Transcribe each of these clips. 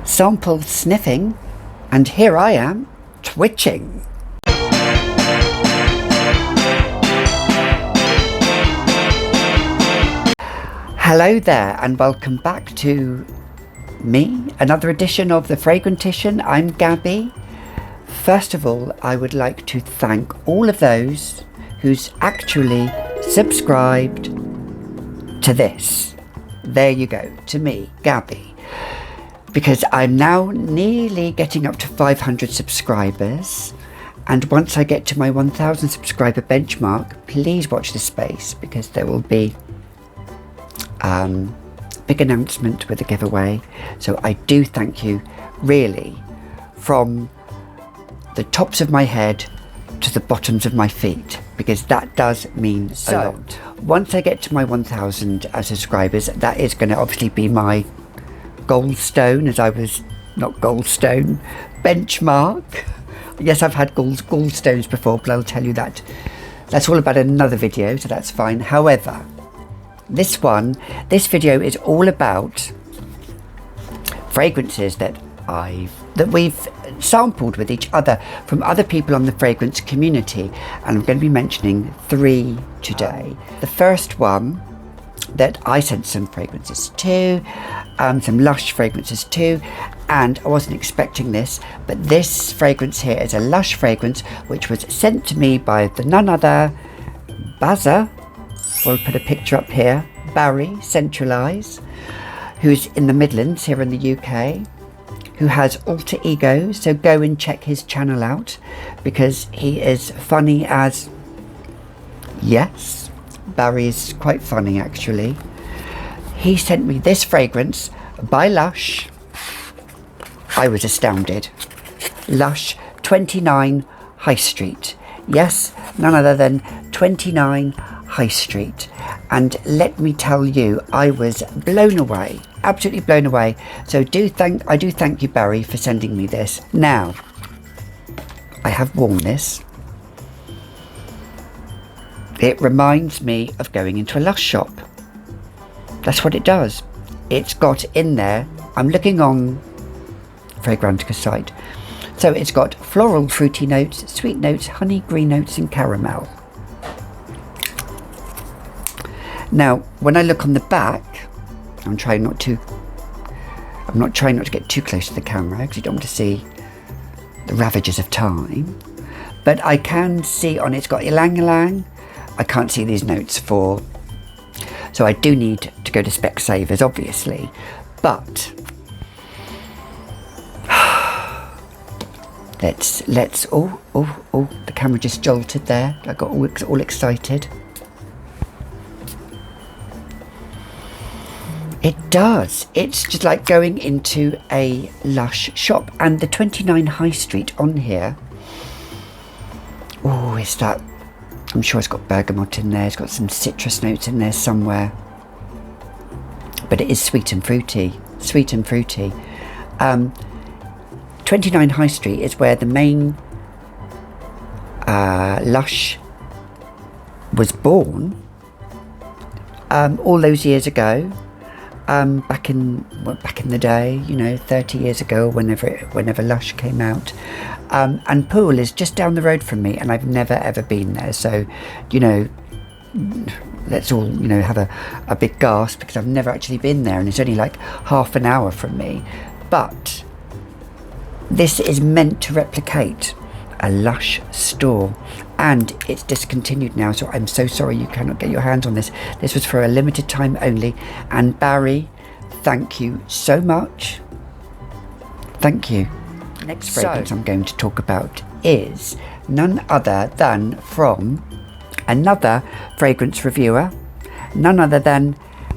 sample sniffing, and here I am twitching. Hello there and welcome back to me, another edition of the Fragrantician. I'm Gabby. First of all, I would like to thank all of those who's actually subscribed to this. There you go, to me, Gabby. Because I'm now nearly getting up to 500 subscribers. And once I get to my 1000 subscriber benchmark, please watch this space because there will be big announcement with a giveaway. So I do thank you really from the tops of my head to the bottoms of my feet, because that does mean a lot. Once I get to my 1000 subscribers, that is going to obviously be my gallstone benchmark. Yes, I've had gallstones before, but I'll tell you that that's all about another video, so that's fine. However, this video is all about fragrances that we've sampled with each other from other people on the fragrance community, and I'm going to be mentioning 3 today. The first one that I sent some fragrances to, some Lush fragrances to, and I wasn't expecting this, but this fragrance here is a Lush fragrance which was sent to me by the none other Bazza. We'll put a picture up here, Barry Centralise, who's in the Midlands here in the UK, who has alter ego, so go and check his channel out because he is funny as, yes, Barry is quite funny actually. He sent me this fragrance by Lush. I was astounded. Lush 29 High Street. Yes, none other than 29 High Street. And let me tell you, I was blown away, absolutely blown away. So I do thank you, Barry, for sending me this. Now, I have worn this. It reminds me of going into a Lush shop. That's what it does. It's got in there, I'm looking on Fragrantica site. So it's got floral, fruity notes, sweet notes, honey, green notes and caramel. Now, when I look on the back, I'm not trying not to get too close to the camera because you don't want to see the ravages of time. But I can see on it's got ylang ylang. I can't see these notes so I do need to go to Specsavers, obviously. But let's oh, the camera just jolted there. I got all excited. It does. It's just like going into a Lush shop. And the 29 High Street on here. Oh, is that? I'm sure it's got bergamot in there. It's got some citrus notes in there somewhere. But it is sweet and fruity. Sweet and fruity. 29 High Street is where the main Lush was born. All those years ago. Back in the day, 30 years ago, whenever Lush came out, and Poole is just down the road from me, and I've never ever been there. So, let's all have a big gasp because I've never actually been there, and it's only like half an hour from me. But this is meant to replicate a Lush store, and it's discontinued now, so I'm so sorry you cannot get your hands on this. This was for a limited time only, and Barry, thank you so much. Thank you. Next fragrance I'm going to talk about is none other than from another fragrance reviewer, none other than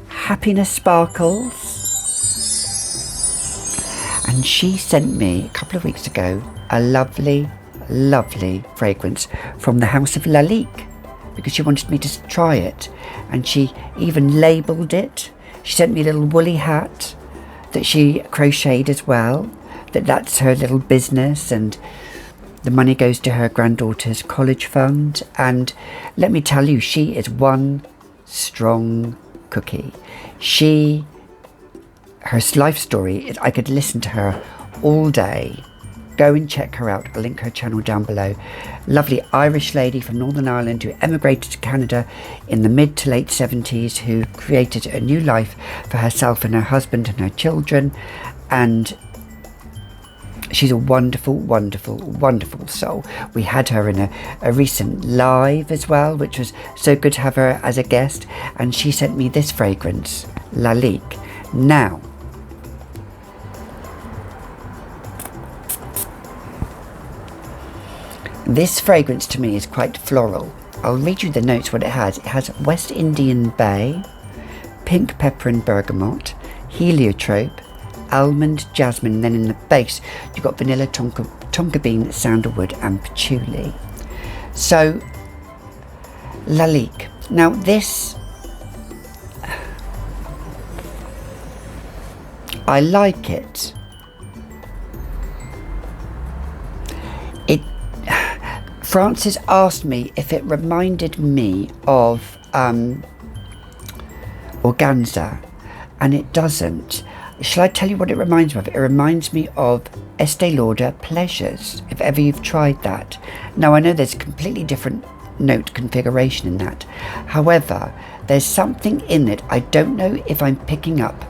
Happiness Sparkles. And she sent me a couple of weeks ago a lovely fragrance from the House of Lalique because she wanted me to try it, and she even labelled it. She sent me a little woolly hat that she crocheted as well, that's her little business, and the money goes to her granddaughter's college fund. And let me tell you, she is one strong cookie. She her life story, I could listen to her all day. Go and check her out. I'll link her channel down below. Lovely Irish lady from Northern Ireland who emigrated to Canada in the mid to late 70s, who created a new life for herself and her husband and her children. And she's a wonderful, wonderful, wonderful soul. We had her in a recent live as well, which was so good to have her as a guest. And she sent me this fragrance, Lalique. Now, this fragrance to me is quite floral. I'll read you the notes, what it has. It has West Indian Bay, pink pepper and bergamot, heliotrope, almond, jasmine, and then in the base you've got vanilla, tonka bean, sandalwood and patchouli. So, Lalique. Now this, I like it. Francis asked me if it reminded me of organza, and it doesn't. Shall I tell you what it reminds me of? It reminds me of Estee Lauder Pleasures, if ever you've tried that. Now, I know there's a completely different note configuration in that. However, there's something in it, I don't know if I'm picking up.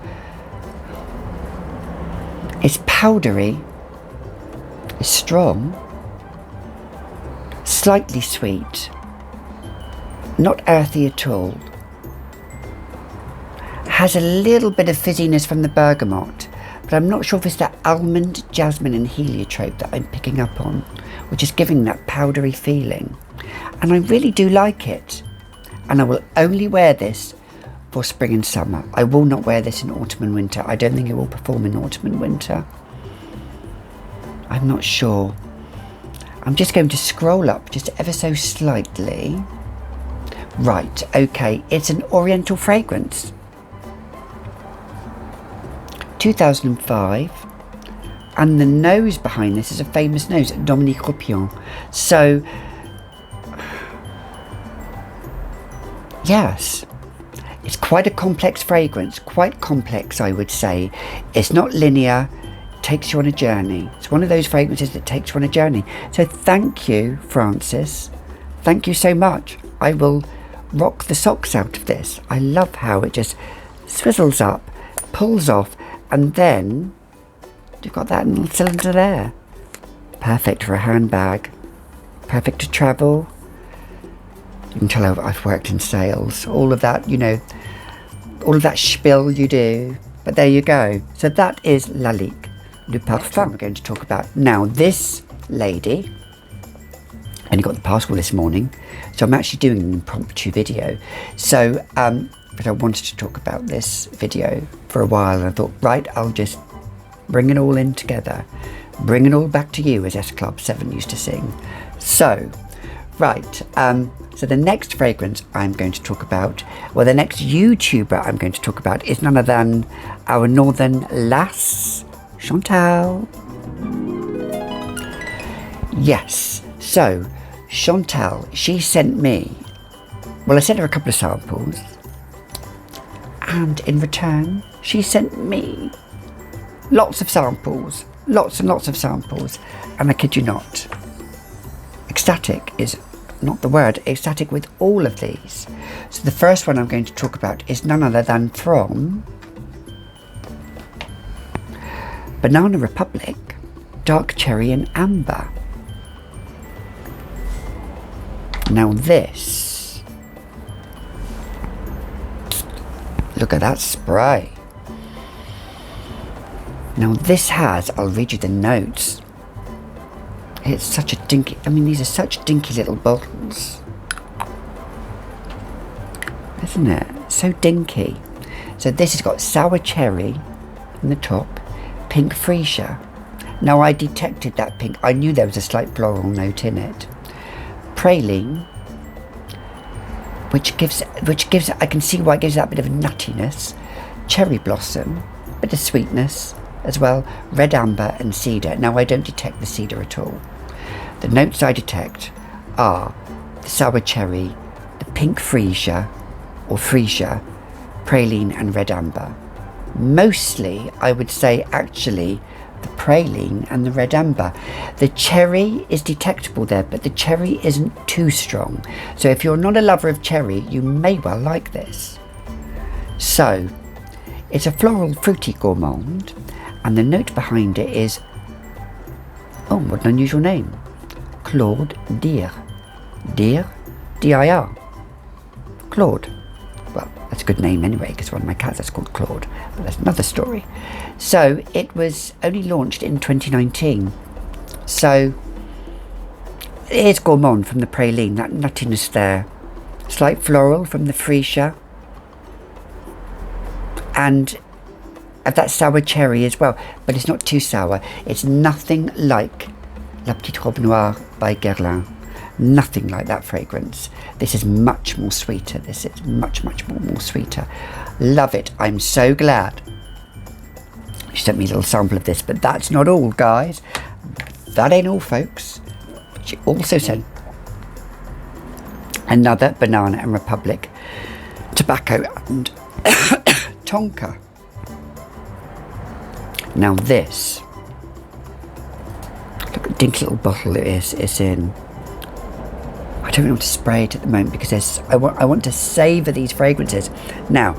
It's powdery, it's strong, slightly sweet, not earthy at all. Has a little bit of fizziness from the bergamot, but I'm not sure if it's that almond, jasmine and heliotrope that I'm picking up on, which is giving that powdery feeling. And I really do like it. And I will only wear this for spring and summer. I will not wear this in autumn and winter. I don't think it will perform in autumn and winter. I'm not sure. I'm just going to scroll up just ever so slightly. Right, okay, it's an oriental fragrance. 2005, and the nose behind this is a famous nose, Dominique Ropion. So, yes, it's quite a complex fragrance, quite complex I would say. It's not linear. Takes you on a journey. It's one of those fragrances that takes you on a journey. So thank you, Francis. Thank you so much. I will rock the socks out of this. I love how it just swizzles up, pulls off, and then you've got that little cylinder there. Perfect for a handbag. Perfect to travel. You can tell I've worked in sales. All of that, you know, all of that spiel you do. But there you go. So that is Lalique. Le Parfum we're going to talk about. Now this lady, I only got the parcel this morning, so I'm actually doing an impromptu video. So, but I wanted to talk about this video for a while, and I thought, right, I'll just bring it all in together. Bring it all back to you, as S Club 7 used to sing. So, right, so the next fragrance I'm going to talk about, well, the next YouTuber I'm going to talk about is none other than our northern lass, Chantal. Yes, so Chantal, she sent me, well, I sent her a couple of samples, and in return she sent me lots of samples, lots and lots of samples, and I kid you not, ecstatic is not the word, ecstatic with all of these. So the first one I'm going to talk about is none other than from Banana Republic, Dark Cherry and Amber. Now this, look at that spray. Now this has, I'll read you the notes. It's such a dinky, I mean these are such dinky little bottles. Isn't it? So dinky. So this has got sour cherry in the top, pink freesia. Now I detected that pink, I knew there was a slight floral note in it. Praline, which gives, I can see why it gives that bit of nuttiness. Cherry blossom, bit of sweetness as well. Red amber and cedar. Now I don't detect the cedar at all. The notes I detect are the sour cherry, the pink freesia or freesia, praline and red amber. Mostly, I would say, actually, the praline and the red amber. The cherry is detectable there, but the cherry isn't too strong. So if you're not a lover of cherry, you may well like this. So, it's a floral fruity gourmand, and the note behind it is, oh, what an unusual name, Claude Dir. Dir? D-I-R. Claude. Well, that's a good name anyway, because one of my cats is called Claude, but that's another story. So it was only launched in 2019. So it's gourmand from the praline, that nuttiness there. Slight floral from the freesia. And that sour cherry as well, but it's not too sour. It's nothing like La Petite Robe Noire by Guerlain. Nothing like that fragrance. This is much more sweeter. This is much more sweeter. Love it. I'm so glad. She sent me a little sample of this, but that's not all, guys. That ain't all, folks. She also sent another Banana and Republic tobacco and tonka. Now this, look at the dinky little bottle it is. It's in. I don't know how to spray it at the moment because I want to savour these fragrances. Now,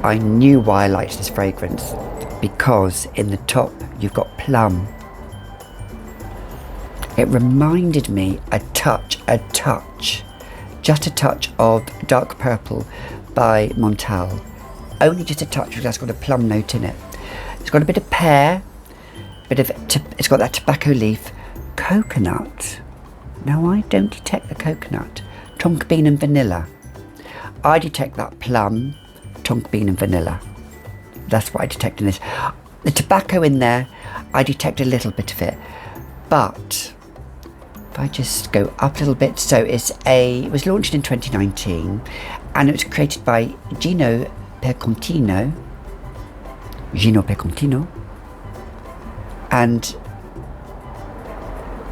I knew why I liked this fragrance, because in the top you've got plum. It reminded me a touch, just a touch of Dark Purple by Montal. Only just a touch, because that's got a plum note in it. It's got a bit of pear, it's got that tobacco leaf, coconut. Now I don't detect the coconut, tonka bean and vanilla. I detect that plum, tonka bean and vanilla. That's what I detect in this. The tobacco in there, I detect a little bit of it. But if I just go up a little bit, so it was launched in 2019 and it was created by Gino Percontino, and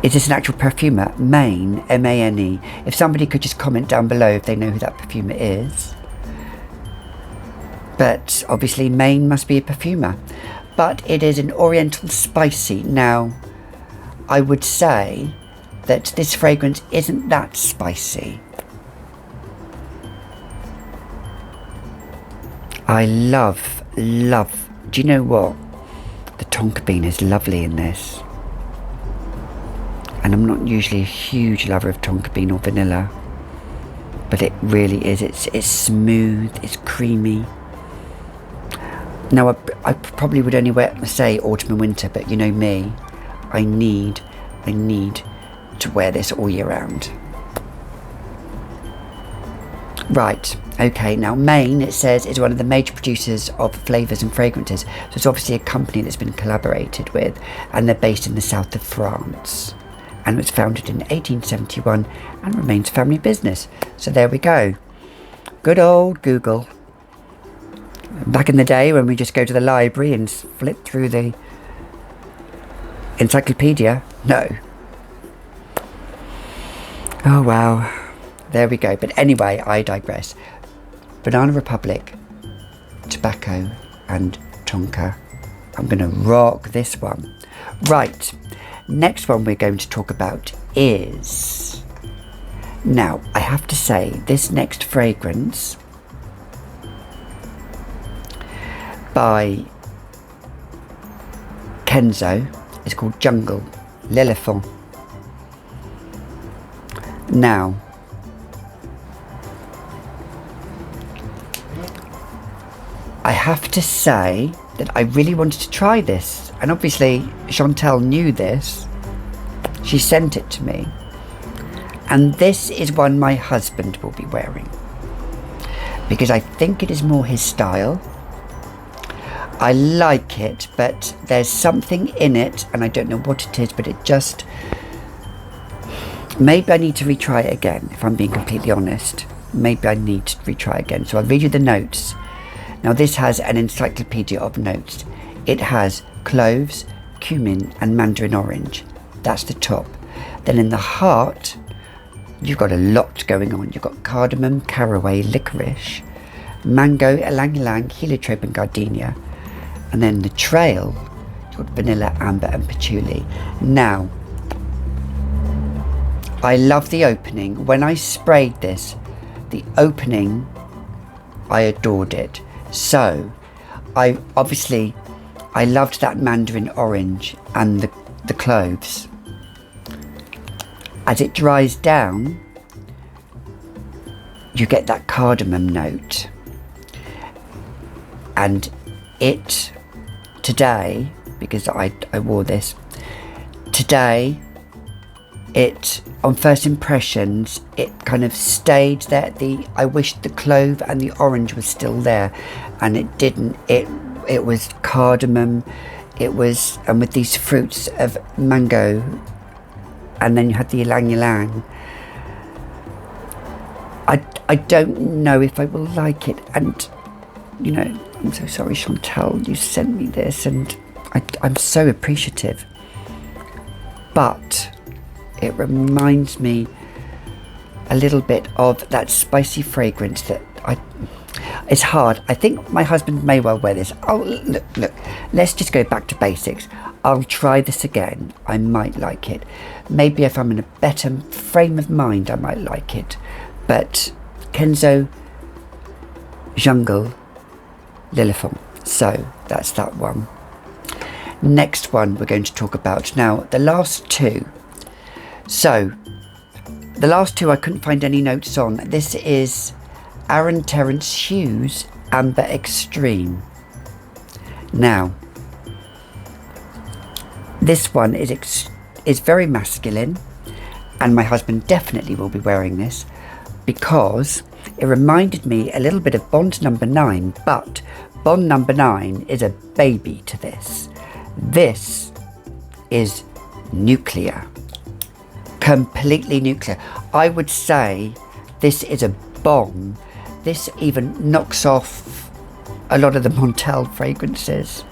is this an actual perfumer? Maine, M-A-N-E. If somebody could just comment down below if they know who that perfumer is. But obviously Maine must be a perfumer. But it is an oriental spicy. Now, I would say that this fragrance isn't that spicy. I love, do you know what? The tonka bean is lovely in this. And I'm not usually a huge lover of tonka bean or vanilla, but it really is. It's smooth, it's creamy. Now I probably would only say autumn and winter, but you know me, I need to wear this all year round. Right, okay, now Maine, it says, is one of the major producers of flavours and fragrances. So it's obviously a company that's been collaborated with, and they're based in the south of France. And was founded in 1871 and remains family business. So there we go. Good old Google. Back in the day when we just go to the library and flip through the encyclopedia. No. Oh wow. There we go. But anyway, I digress. Banana Republic, tobacco and tonka. I'm going to rock this one. Right. Next one we're going to talk about is... Now, I have to say, this next fragrance by Kenzo is called Jungle, Lilithon. Now, I have to say that I really wanted to try this, and obviously Chantal knew this. She sent it to me, and this is one my husband will be wearing because I think it is more his style. I like it, but there's something in it, and I don't know what it is, but it just... Maybe I need to retry it again, if I'm being completely honest. Maybe I need to retry again. So I'll read you the notes. Now this has an encyclopedia of notes. It has cloves, cumin and mandarin orange. That's the top. Then in the heart, you've got a lot going on. You've got cardamom, caraway, licorice, mango, ylang ylang, heliotrope and gardenia. And then the trail, you've got vanilla, amber and patchouli. Now, I love the opening. When I sprayed this, the opening, I adored it. So, I loved that mandarin orange and the cloves. As it dries down, you get that cardamom note. And it, today, because I wore this, today, it, on first impressions, it kind of stayed there. I wished the clove and the orange was still there, and it didn't. It was cardamom, it was, and with these fruits of mango, and then you had the ylang ylang. I don't know if I will like it, and you know, I'm so sorry, Chantal, you sent me this, and I'm so appreciative. But it reminds me a little bit of that spicy fragrance that it's hard. I think my husband may well wear this. Oh, look, let's just go back to basics. I'll try this again. I might like it. Maybe if I'm in a better frame of mind, I might like it. But Kenzo Jungle Lilithon. So that's that one. Next one we're going to talk about. Now, the last two. So, the last two I couldn't find any notes on. This is Terrance Hughes Amber Extreme. Now, this one is very masculine, and my husband definitely will be wearing this because it reminded me a little bit of Bond Number 9, but Bond Number 9 is a baby to this. This is nuclear. Completely nuclear. I would say this is a bomb. This even knocks off a lot of the Montel fragrances.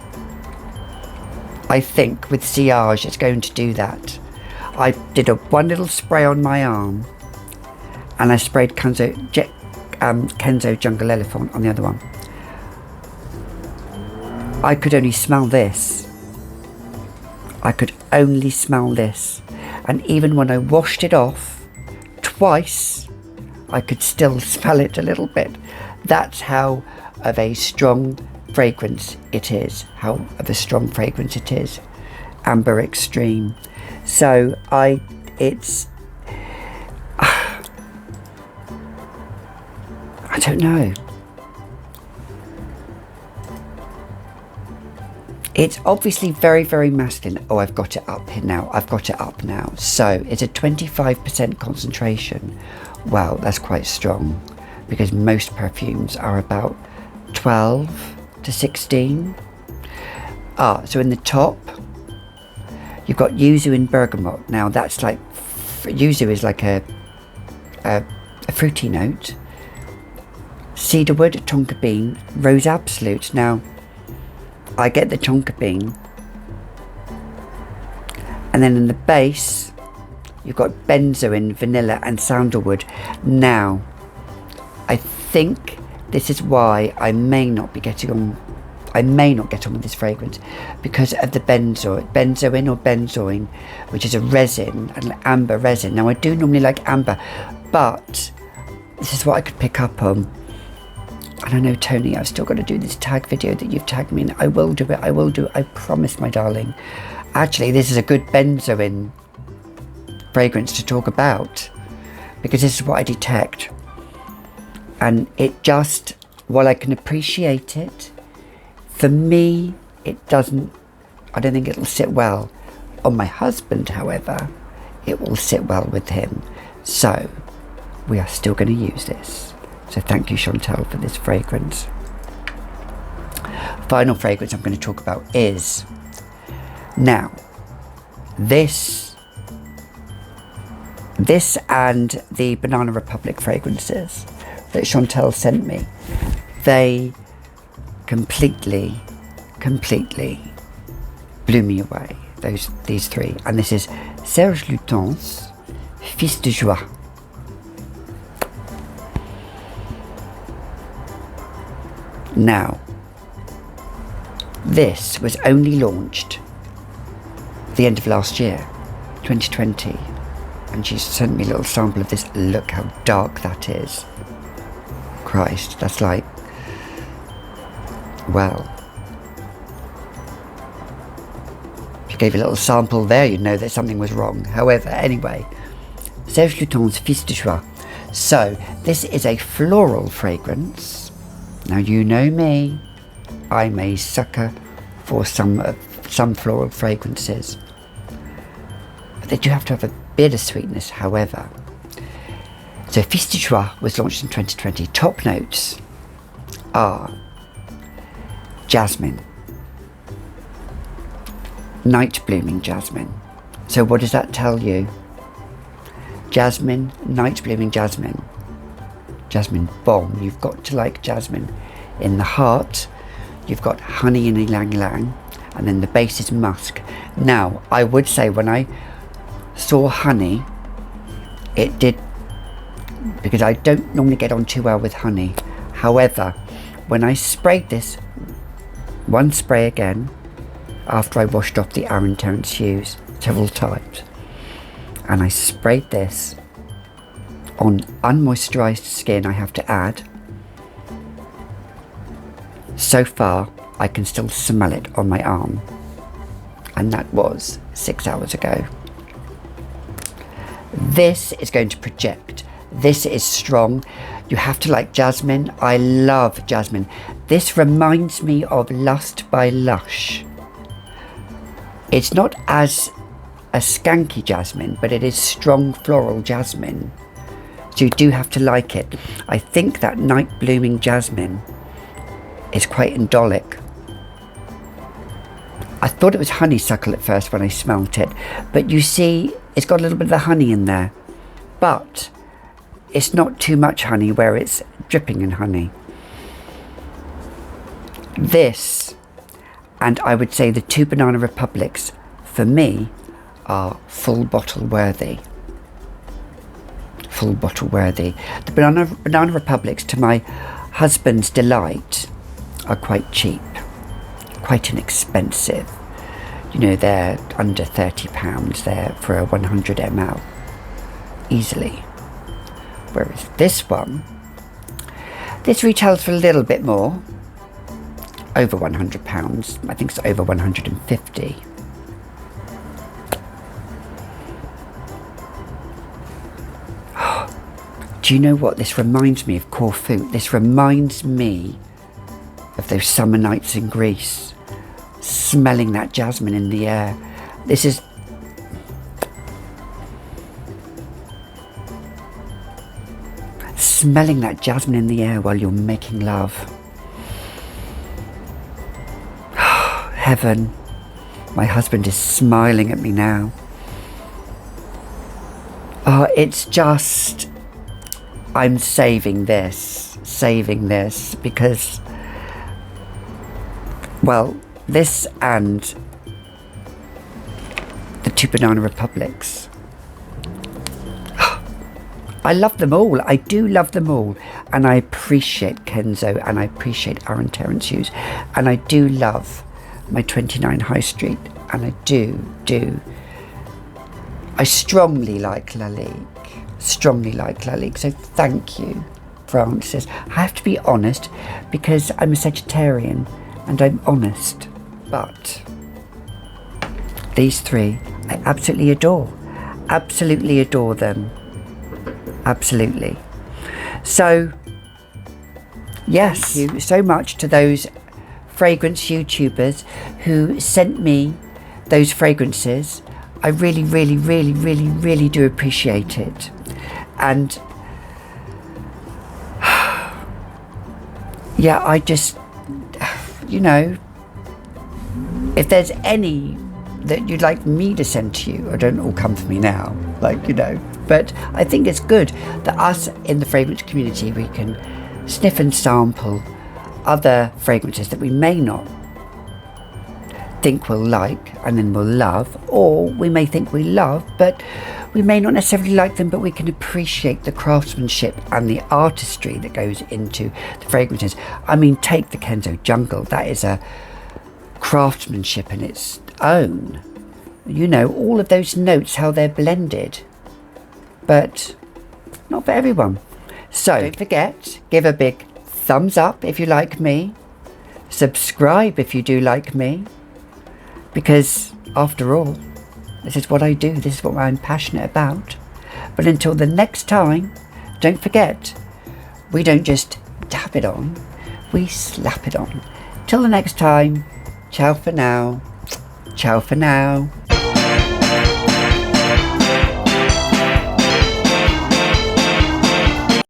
I think with Sillage it's going to do that. I did one little spray on my arm, and I sprayed Kenzo Jungle Lilithon on the other one. I could only smell this. I could only smell this. And even when I washed it off twice, I could still smell it a little bit. That's how of a strong fragrance it is. Amber Extreme. So I don't know. It's obviously very, very masculine. Oh, I've got it up here now. So it's a 25% concentration. Wow, that's quite strong, because most perfumes are about 12 to 16. So in the top, you've got Yuzu and bergamot. Now that's like, Yuzu is like a fruity note. Cedarwood, tonka bean, rose absolute. Now, I get the tonka bean, and then in the base you've got benzoin, vanilla and sandalwood. Now, I think this is why I may not get on with this fragrance, because of the benzoin or benzoin, which is a resin, an amber resin. Now, I do normally like amber, but this is what I could pick up on. And I know, Tony, I've still got to do this tag video that you've tagged me in. I will do it. I promise, my darling. Actually, this is a good benzoin fragrance to talk about, because this is what I detect. And it just, while I can appreciate it, for me, it doesn't, I don't think it'll sit well. On my husband, however, it will sit well with him. So, we are still going to use this. So thank you, Chantal, for this fragrance. Final fragrance I'm going to talk about is, now, this and the Banana Republic fragrances that Chantal sent me, they completely blew me away, these three. And this is Serge Lutens Fils de Joie. Now, this was only launched at the end of last year, 2020, and she sent me a little sample of this. Look how dark that is. Christ, that's like, well, if you gave a little sample there, you'd know that something was wrong. However, anyway, Serge Luton's Fils de Joie. So, this is a floral fragrance. Now, you know me, I'm a sucker for some floral fragrances, but they do have to have a bit of sweetness, however. So, Fils de Joie was launched in 2020. Top notes are jasmine, night blooming jasmine. So, what does that tell you? Jasmine, night blooming jasmine. Jasmine bomb. You've got to like jasmine. In the heart, you've got honey and ylang ylang, and then the base is musk. Now, I would say when I saw honey, it did, because I don't normally get on too well with honey. However, when I sprayed this, one spray again, after I washed off the Terrance Hughes several times, and I sprayed this on unmoisturised skin, I have to add. So far, I can still smell it on my arm, and that was 6 hours ago. This is going to project. This is strong. You have to like jasmine. I love jasmine. This reminds me of Lust by Lush. It's not as a skanky jasmine, but it is strong floral jasmine. So you do have to like it. I think that night blooming jasmine is quite indolic. I thought it was honeysuckle at first when I smelt it, but you see it's got a little bit of the honey in there, but it's not too much honey where it's dripping in honey. This, and I would say the two Banana Republics, for me, are full bottle worthy. Full bottle worthy. The Banana Republics, to my husband's delight, are quite cheap, quite inexpensive. You know, they're under £30 there for a 100 ml, easily. Whereas this one, this retails for a little bit more, over £100. I think it's over 150. Do you know what? This reminds me of Corfu. This reminds me of those summer nights in Greece, smelling that jasmine in the air. This is... smelling that jasmine in the air while you're making love. Heaven. My husband is smiling at me now. Oh, it's just... I'm saving this because, well, this and the two Banana Republics. I love them all. I do love them all. And I appreciate Kenzo, and I appreciate Terrance Hughes, and I do love my 29 High Street, and I do. I strongly like Lalique. So thank you, Francis. I have to be honest because I'm a Sagittarian and I'm honest, but these three I absolutely adore them, absolutely. So yes, thank you so much to those fragrance YouTubers who sent me those fragrances. I really do appreciate it. And yeah, I just, you know, if there's any that you'd like me to send to you, don't all come for me now, like, you know, but I think it's good that us in the fragrance community, we can sniff and sample other fragrances that we may not think we'll like and then we'll love, or we may think we love but we may not necessarily like them, but we can appreciate the craftsmanship and the artistry that goes into the fragrances. I mean, take the Kenzo Jungle. That is a craftsmanship in its own. You know, all of those notes, how they're blended, but not for everyone. So don't forget, give a big thumbs up if you like me, subscribe if you do like me, because after all, this is what I do, this is what I'm passionate about. But until the next time, don't forget, we don't just dab it on, we slap it on. Till the next time, ciao for now. Ciao for now.